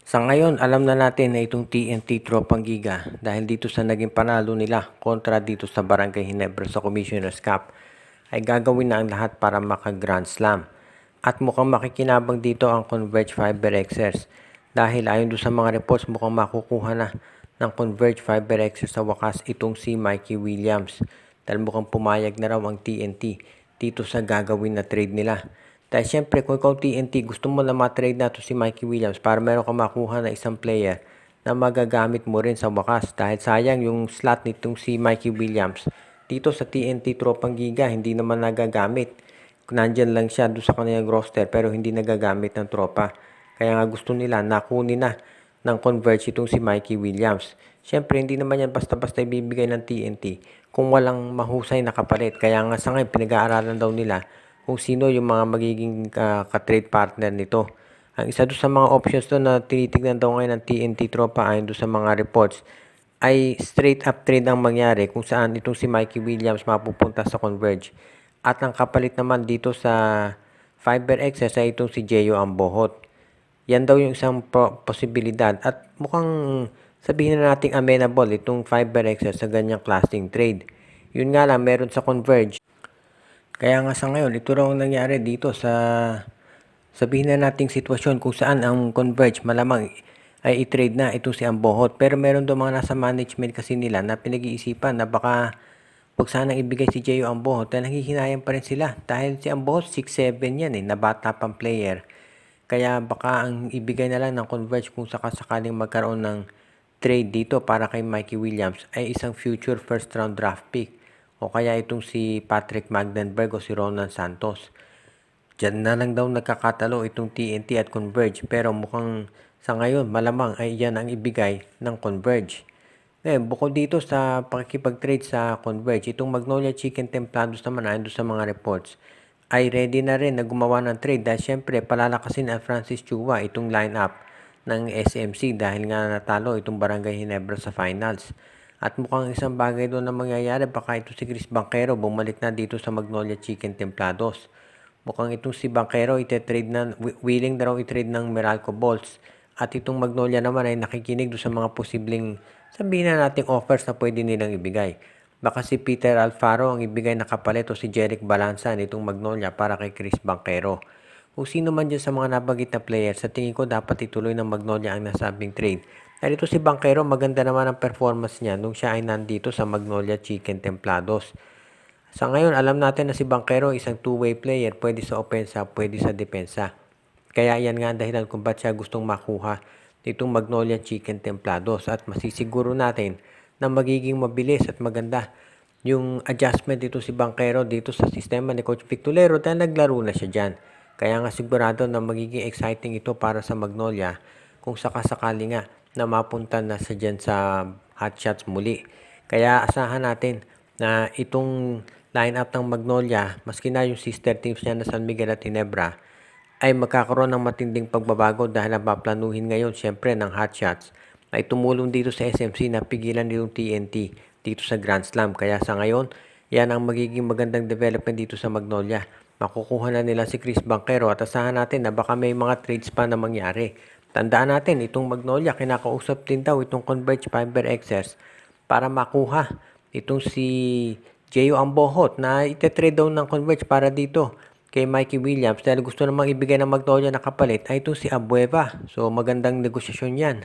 Sa ngayon, alam na natin na itong TNT Tropang Giga dahil dito sa naging panalo nila kontra dito sa Barangay Ginebra sa Commissioner's Cup ay gagawin na ang lahat para maka-Grand Slam. At mukhang makikinabang dito ang Converge Fiber Xers dahil ayon doon sa mga reports mukhang makukuha na ng Converge Fiber Xers sa wakas itong si Mikey Williams dahil mukhang pumayag na raw ang TNT dito sa gagawin na trade nila. Dahil syempre kung ikaw TNT gusto mo na ma-trade na to si Mikey Williams para meron ka makuha na isang player na magagamit mo rin sa wakas dahil sayang yung slot nitong si Mikey Williams dito sa TNT Tropang Giga hindi naman nagagamit. Nandyan lang siya doon sa kanilang roster pero hindi nagagamit ng tropa. Kaya nga gusto nila nakunin na ng Converge itong si Mikey Williams. Syempre hindi naman yan basta-basta ibibigay ng TNT kung walang mahusay na kapalit. Kaya nga sa ngayon pinag-aaralan daw nila kung sino yung mga magiging ka-trade partner nito. Ang isa doon sa mga options doon na tinitignan daw ngayon ng TNT tropa ayon doon sa mga reports ay straight up trade ang mangyari kung saan itong si Mikey Williams mapupunta sa Converge. At ang kapalit naman dito sa Fiber Access ay itong si Jeyo Ambohot. Yan daw yung isang posibilidad at mukhang sabihin na nating amenable itong Fiber Access sa ganyang klaseng trade. Yun nga lang meron sa Converge. Kaya nga sa ngayon, ito raw ang nangyari dito sa sabihin na nating sitwasyon kung saan ang Converge malamang ay i-trade na itong si Ambohot. Pero meron daw mga nasa management kasi nila na pinag-iisipan na baka huwag sanang ibigay si Jeyo Ambohot dahil nanghihinayang pa rin sila. Dahil si Ambohot 6'7 yan na bata pang player. Kaya baka ang ibigay na lang ng Converge kung sakasakaling magkaroon ng trade dito para kay Mikey Williams ay isang future first round draft pick. O kaya itong si Patrick Magdenberg o si Ronan Santos. Diyan na lang daw nagkakatalo itong TNT at Converge pero mukhang sa ngayon malamang ay yan ang ibigay ng Converge. Ngayon, bukod dito sa pakikipag-trade sa Converge, itong Magnolia Chicken Templados naman ayon sa mga reports ay ready na rin na gumawa ng trade dahil syempre palalakasin ang Francis Chua itong lineup ng SMC dahil nga natalo itong Barangay Ginebra sa finals. At mukhang isang bagay doon na mangyayari, baka ito si Chris Banquero bumalik na dito sa Magnolia Chicken Templados. Mukhang itong si Banquero ite-trade na, willing na raw i-trade ng Meralco Bolts. At itong Magnolia naman ay nakikinig doon sa mga posibleng sabihin na nating offers na pwede nilang ibigay. Baka si Peter Alfaro ang ibigay na kapalit o si Jeric Balanza nitong Magnolia para kay Chris Banquero. Kung sino man dyan sa mga nabanggit na players, sa tingin ko dapat ituloy ng Magnolia ang nasabing trade. Dahil ito si Banquero, maganda naman ang performance niya nung siya ay nandito sa Magnolia Chicken Templados. Sa ngayon, alam natin na si Banquero isang two-way player, pwede sa opensa, pwede sa depensa. Kaya yan nga ang dahilan kung ba't siya gustong makuha nitong Magnolia Chicken Templados at masisiguro natin na magiging mabilis at maganda yung adjustment dito si Banquero dito sa sistema ni Coach Vic Tulero dahil naglaro na siya dyan. Kaya nga sigurado na magiging exciting ito para sa Magnolia kung sakasakali nga na mapunta na sa dyan sa hot shots muli. Kaya asahan natin na itong lineup ng Magnolia, maski na yung sister teams niya na San Miguel at Ginebra, ay magkakaroon ng matinding pagbabago dahil ang paplanuhin ngayon syempre ng hot shots ay tumulong dito sa SMC na pigilan yung TNT dito sa Grand Slam. Kaya sa ngayon, yan ang magiging magandang development dito sa Magnolia. Makukuha na nila si Chris Banquero at asahan natin na baka may mga trades pa na mangyari. Tandaan natin, itong Magnolia, kinakausap din daw itong Converge Fiber Access para makuha itong si Jeyo Ambohot na itetrade daw ng Converge para dito kay Mikey Williams dahil gusto namang ibigay ng Magnolia na kapalit ay itong si Abueva. So magandang negosasyon yan.